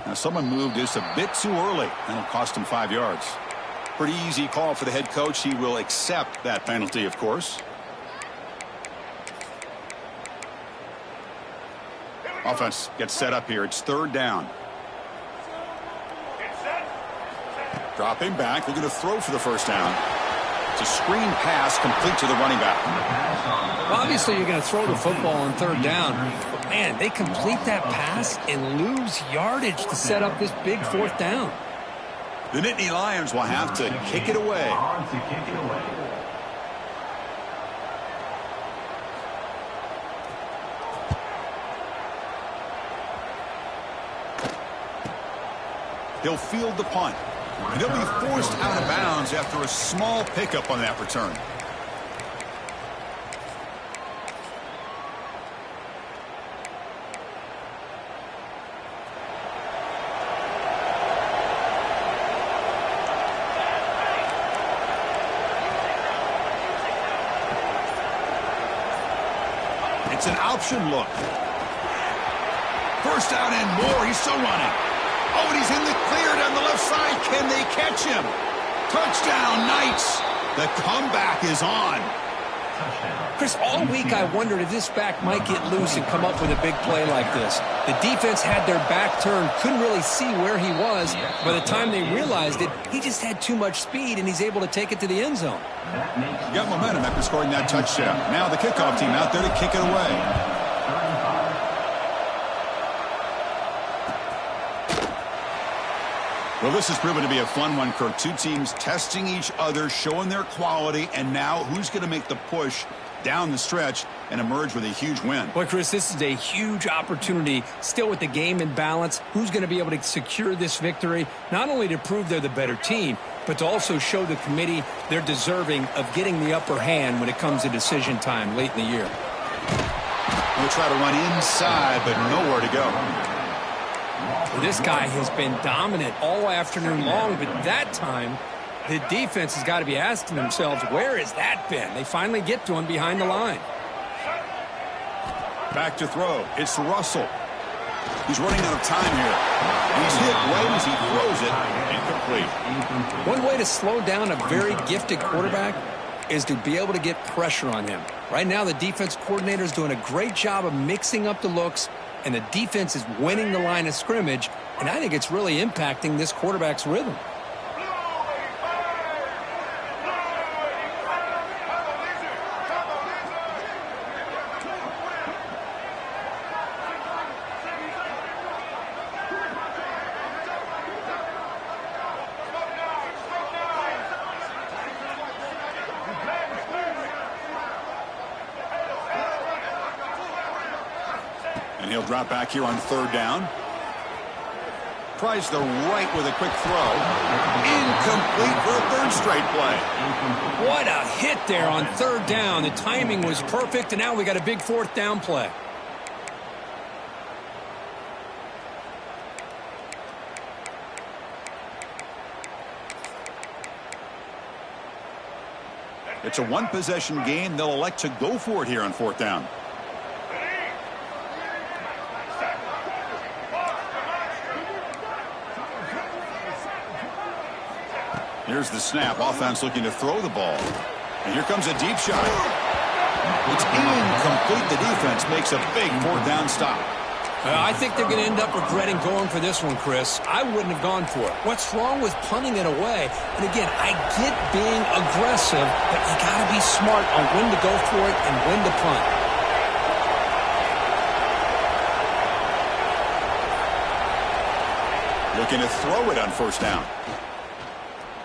Now someone moved this a bit too early. That'll cost him 5 yards. Pretty easy call for the head coach. He will accept that penalty, of course. Offense gets set up here. It's third down. Dropping back. Looking to throw for the first down. It's a screen pass complete to the running back. Well, obviously, you're going to throw the football on third down. But, man, they complete that pass and lose yardage to set up this big fourth down. The Nittany Lions will have to kick it away. He'll field the punt. And he'll be forced out of bounds after a small pickup on that return. It's an option look. First down and more. He's still running. Oh, and he's in the clear down the left side. Can they catch him? Touchdown, Knights. The comeback is on. Chris, all week I wondered if this back might get loose and come up with a big play like this. The defense had their back turned, couldn't really see where he was. By the time they realized it, he just had too much speed, and he's able to take it to the end zone. Got momentum after scoring that touchdown. Now the kickoff team out there to kick it away. Well, this has proven to be a fun one, Kirk. Two teams testing each other, showing their quality, and now who's going to make the push down the stretch and emerge with a huge win. Boy, Chris, this is a huge opportunity. Still with the game in balance, who's going to be able to secure this victory? Not only to prove they're the better team, but to also show the committee they're deserving of getting the upper hand when it comes to decision time late in the year. We'll try to run inside, but nowhere to go. This guy has been dominant all afternoon long, but that time the defense has got to be asking themselves, where has that been? They finally get to him behind the line. Back to throw. It's Russell. He's running out of time here. He's hit right as he throws it. Incomplete. One way to slow down a very gifted quarterback is to be able to get pressure on him. Right now, the defense coordinator is doing a great job of mixing up the looks, and the defense is winning the line of scrimmage, and I think it's really impacting this quarterback's rhythm. And he'll drop back here on third down. Tries the right with a quick throw. Incomplete for a third straight play. What a hit there on third down. The timing was perfect, and now we got a big fourth down play. It's a one-possession game. They'll elect to go for it here on fourth down. Here's the snap. Offense looking to throw the ball. And here comes a deep shot. It's incomplete. The defense makes a big fourth down stop. I think they're going to end up regretting going for this one, Chris. I wouldn't have gone for it. What's wrong with punting it away? And again, I get being aggressive, but you got to be smart on when to go for it and when to punt. Looking to throw it on first down.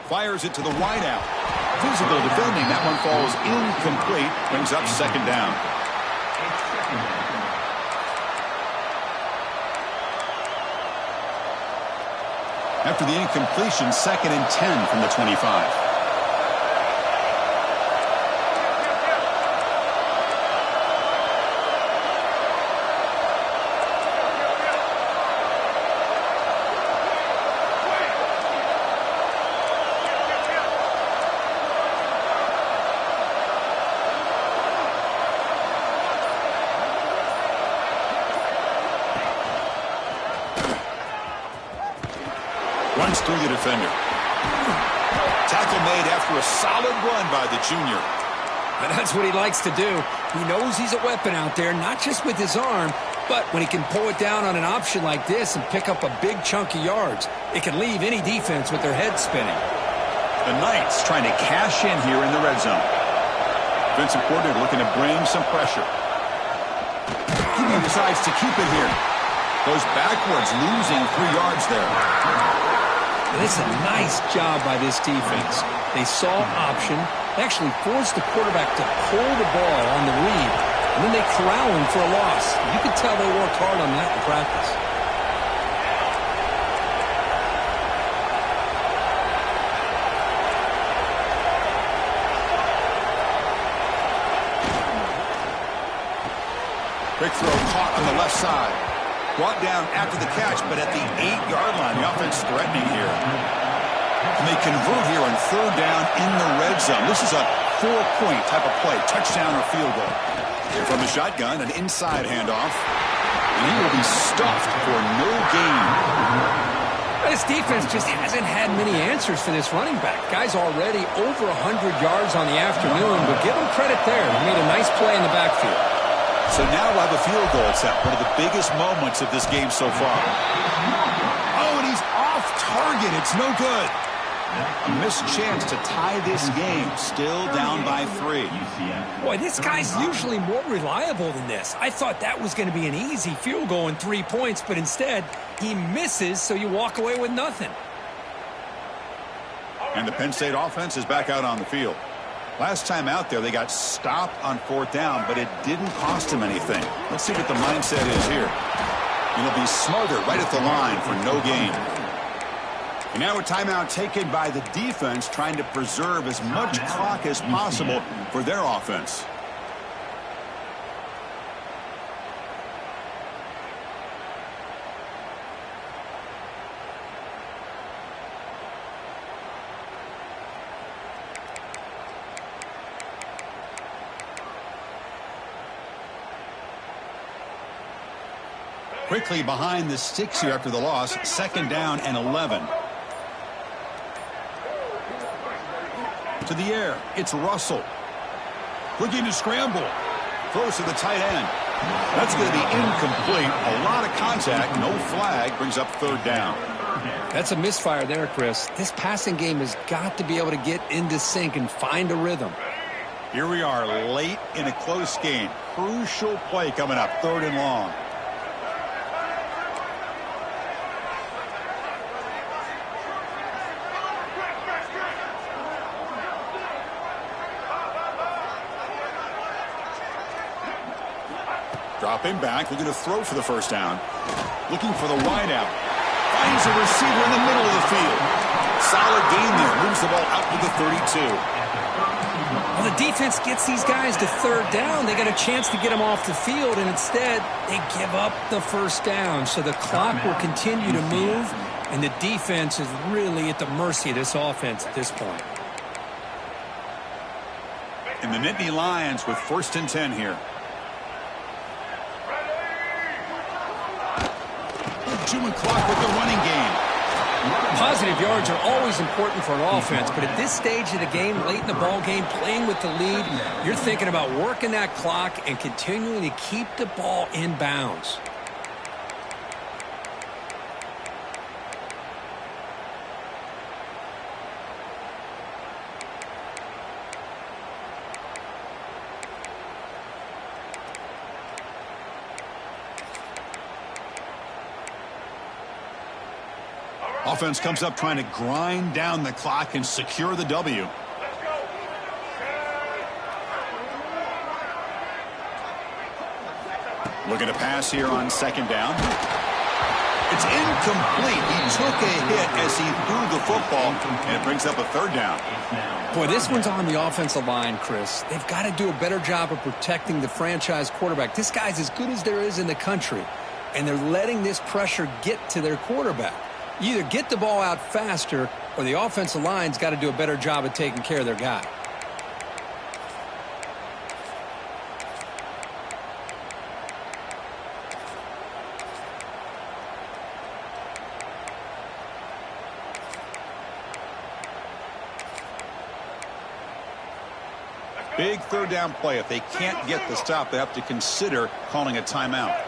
Fires it to the wideout. Physical defending. That one falls incomplete. Brings up second down. After the incompletion, 2nd and 10 from the 25. Runs through the defender. Tackle made after a solid run by the junior. And that's what he likes to do. He knows he's a weapon out there, not just with his arm, but when he can pull it down on an option like this and pick up a big chunk of yards, it can leave any defense with their head spinning. The Knights trying to cash in here in the red zone. Defensive coordinator looking to bring some pressure. He decides to keep it here. Goes backwards, losing 3 yards there. And it's a nice job by this defense. They saw option. They actually forced the quarterback to pull the ball on the read, and then they corral him for a loss. You could tell they worked hard on that in practice. Quick throw caught on the left side. Brought down after the catch, but at the 8-yard line, the offense threatening here. And they convert here on third down in the red zone. This is a 4-point type of play, touchdown or field goal. From the shotgun, an inside handoff. And he will be stuffed for no gain. This defense just hasn't had many answers for this running back. Guy's already over 100 yards on the afternoon, but give him credit there. He made a nice play in the backfield. So now we'll have a field goal attempt, one of the biggest moments of this game so far. Oh, and he's off target. It's no good. A missed chance to tie this game. Still down by 3. Boy, this guy's usually more reliable than this. I thought that was going to be an easy field goal and 3 points, but instead he misses, so you walk away with nothing. And the Penn State offense is back out on the field. Last time out there, they got stopped on 4th down, but it didn't cost them anything. Let's see what the mindset is here. It'll be smarter right at the line for no gain. And now a timeout taken by the defense, trying to preserve as much clock as possible for their offense. Quickly behind the sticks here after the loss. 2nd down and 11. To the air. It's Russell. Looking to scramble. Throws to the tight end. That's going to be incomplete. A lot of contact. No flag. Brings up 3rd down. That's a misfire there, Chris. This passing game has got to be able to get into sync and find a rhythm. Here we are late in a close game. Crucial play coming up. 3rd and long. Dropping back, looking to throw for the 1st down. Looking for the wideout. Finds a receiver in the middle of the field. Solid gain there. Moves the ball out to the 32. Well, the defense gets these guys to 3rd down. They got a chance to get them off the field, and instead they give up the 1st down. So the clock will continue to move, and the defense is really at the mercy of this offense at this point. And the Nittany Lions with 1st and 10 here. Consuming clock with the running game. Positive yards are always important for an offense, but at this stage of the game, late in the ball game, playing with the lead, you're thinking about working that clock and continuing to keep the ball in bounds. Offense comes up trying to grind down the clock and secure the W. Looking to pass here on 2nd down. It's incomplete. He took a hit as he threw the football, and it brings up a 3rd down. Boy, this one's on the offensive line, Chris. They've got to do a better job of protecting the franchise quarterback. This guy's as good as there is in the country, and they're letting this pressure get to their quarterback. You either get the ball out faster, or the offensive line's got to do a better job of taking care of their guy. Big 3rd down play. If they can't get the stop, they have to consider calling a timeout.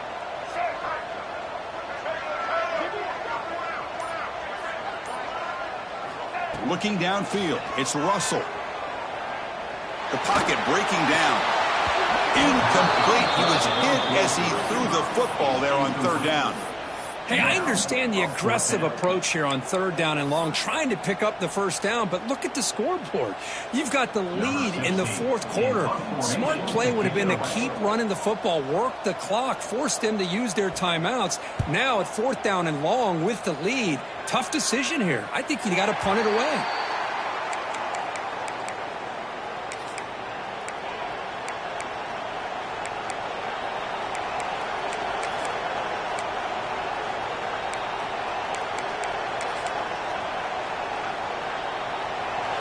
Looking downfield, it's Russell. The pocket breaking down. Incomplete. He was hit as he threw the football there on 3rd down. Hey, I understand the aggressive approach here on 3rd down and long, trying to pick up the 1st down, but look at the scoreboard. You've got the lead in the 4th quarter. Smart play would have been to keep running the football, work the clock, force them to use their timeouts. Now at 4th down and long with the lead, tough decision here. I think you got to punt it away.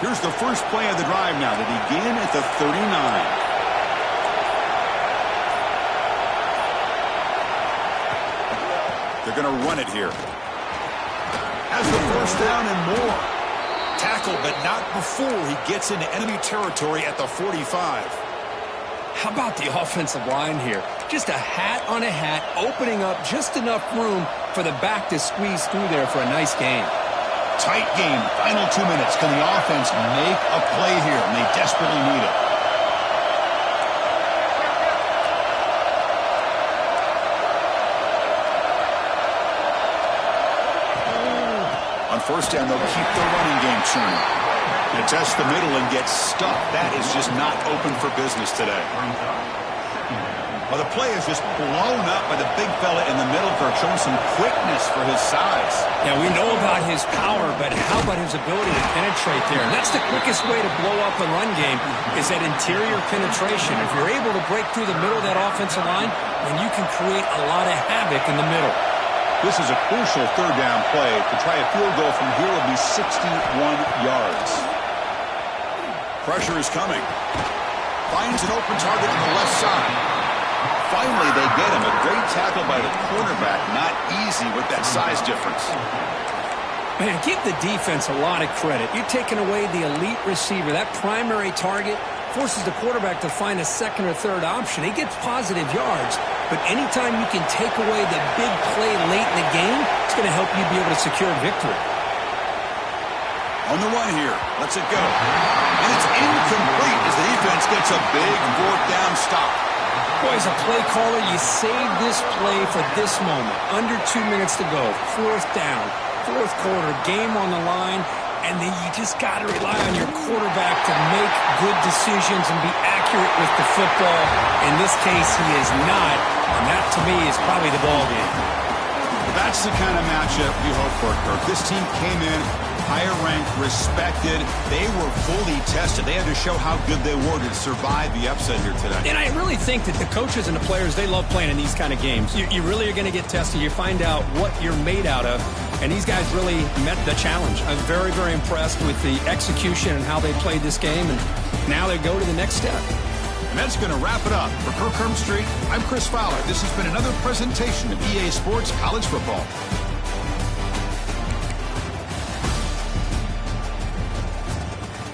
Here's the first play of the drive now to begin at the 39. They're going to run it here. Has the 1st down and more. Tackle, but not before he gets into enemy territory at the 45. How about the offensive line here? Just a hat on a hat, opening up just enough room for the back to squeeze through there for a nice gain. Tight game, final 2 minutes. Can the offense make a play here? And they desperately need it. On 1st down, they'll keep the running game churning. And test the middle and get stuck. That is just not open for business today. Well, the play is just blown up by the big fella in the middle for showing some quickness for his size. Yeah, we know about his power, but how about his ability to penetrate there? And that's the quickest way to blow up a run game is that interior penetration. If you're able to break through the middle of that offensive line, then you can create a lot of havoc in the middle. This is a crucial third down play. To try a field goal from here will be 61 yards. Pressure is coming. Finds an open target on the left side. Finally, they get him. A great tackle by the cornerback. Not easy with that size difference. Man, give the defense a lot of credit. You're taking away the elite receiver. That primary target forces the quarterback to find a second or third option. He gets positive yards, but anytime you can take away the big play late in the game, it's going to help you be able to secure victory. On the run here. Lets it go. And it's incomplete as the defense gets a big fourth down stop. Boy, as a play caller, you save this play for this moment. Under 2 minutes to go. Fourth down. Fourth quarter. Game on the line. And then you just got to rely on your quarterback to make good decisions and be accurate with the football. In this case, he is not. And that, to me, is probably the ball game. That's the kind of matchup you hope for, Kirk. This team came in higher ranked, respected. They were fully tested. They had to show how good they were to survive the upset here today. And I really think that the coaches and the players, they love playing in these kind of games. You really are going to get tested. You find out what you're made out of. And these guys really met the challenge. I'm very, very impressed with the execution and how they played this game. And now they go to the next step. And that's going to wrap it up. For Kirk Street, I'm Chris Fowler. This has been another presentation of EA Sports College Football.